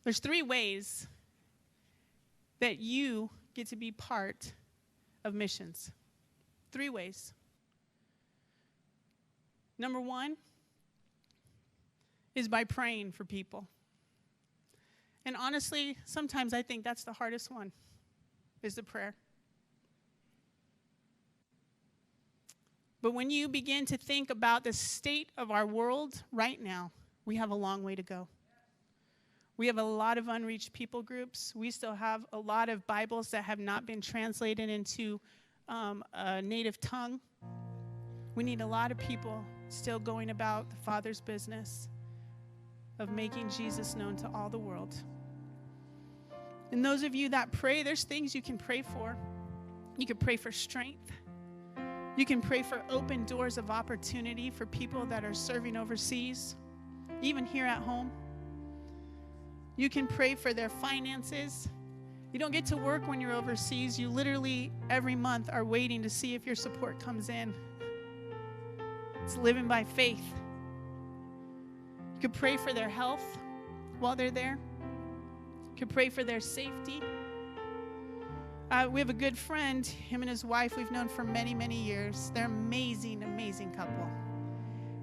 There's 3 ways that you get to be part of missions. 3 ways. Number 1 is by praying for people. And honestly, sometimes I think that's the hardest one, is the prayer. But when you begin to think about the state of our world right now, we have a long way to go. We have a lot of unreached people groups. We still have a lot of Bibles that have not been translated into a native tongue. We need a lot of people still going about the Father's business of making Jesus known to all the world. And those of you that pray, there's things you can pray for. You can pray for strength. You can pray for open doors of opportunity for people that are serving overseas, even here at home. You can pray for their finances. You don't get to work when you're overseas. You literally, every month, are waiting to see if your support comes in. It's living by faith. You could pray for their health while they're there. You could pray for their safety. We have a good friend, him and his wife, we've known for many, many years. They're amazing, amazing couple.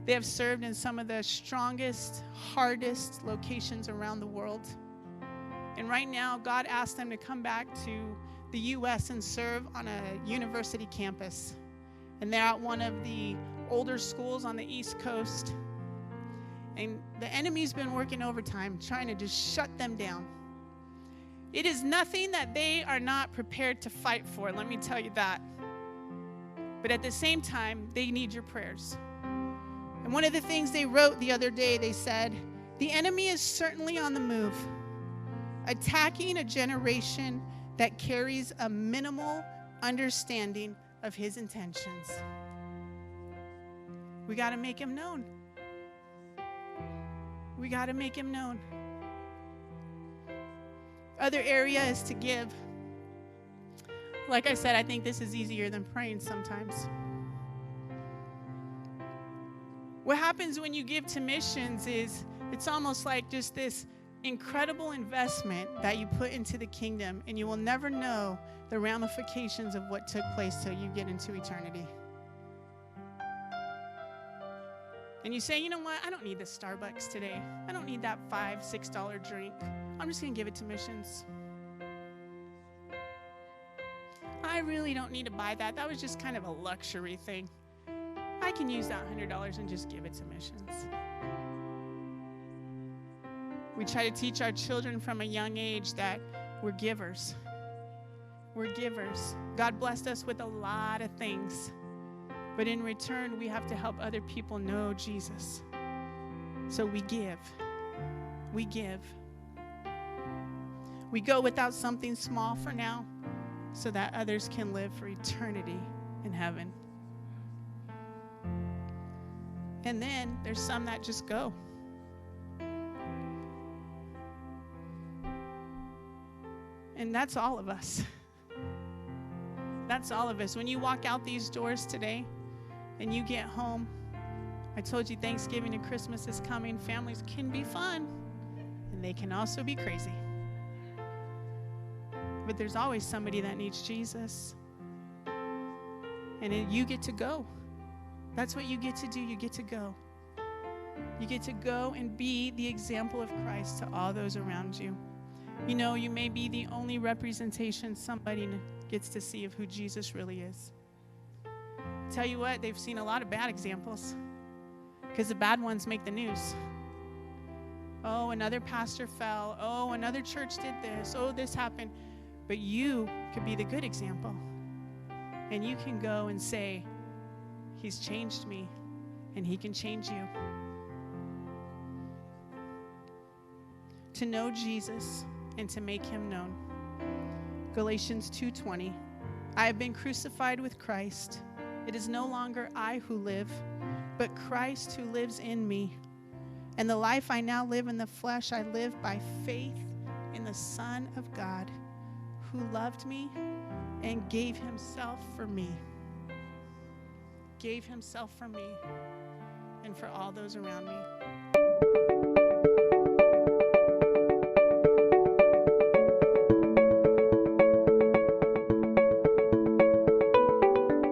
They have served in some of the strongest, hardest locations around the world. And right now, God asked them to come back to the U.S. and serve on a university campus. And they're at one of the older schools on the East Coast. And the enemy's been working overtime, trying to just shut them down. It is nothing that they are not prepared to fight for, let me tell you that. But at the same time, they need your prayers. And one of the things they wrote the other day, they said, the enemy is certainly on the move, attacking a generation that carries a minimal understanding of his intentions. We got to make him known. We got to make him known. Other area is to give. Like I said, I think this is easier than praying sometimes. What happens when you give to missions is it's almost like just this incredible investment that you put into the kingdom, and you will never know the ramifications of what took place till you get into eternity. And you say, you know what? I don't need this Starbucks today. I don't need that $5, $6 drink. I'm just going to give it to missions. I really don't need to buy that. That was just kind of a luxury thing. I can use that $100 and just give it to missions. We try to teach our children from a young age that we're givers. We're givers. God blessed us with a lot of things. But in return, we have to help other people know Jesus. So we give. We give. We go without something small for now so that others can live for eternity in heaven. And then there's some that just go. And that's all of us. That's all of us. When you walk out these doors today and you get home, I told you Thanksgiving and Christmas is coming. Families can be fun, and they can also be crazy. But there's always somebody that needs Jesus. And you get to go. That's what you get to do. You get to go. You get to go and be the example of Christ to all those around you. You know, you may be the only representation somebody gets to see of who Jesus really is. Tell you what, they've seen a lot of bad examples because the bad ones make the news. Oh, another pastor fell. Oh, another church did this. Oh, this happened. But you could be the good example. And you can go and say, he's changed me, and he can change you. To know Jesus and to make him known. Galatians 2:20. I have been crucified with Christ. It is no longer I who live, but Christ who lives in me. And the life I now live in the flesh, I live by faith in the Son of God, who loved me and gave himself for me. Gave himself for me and for all those around me.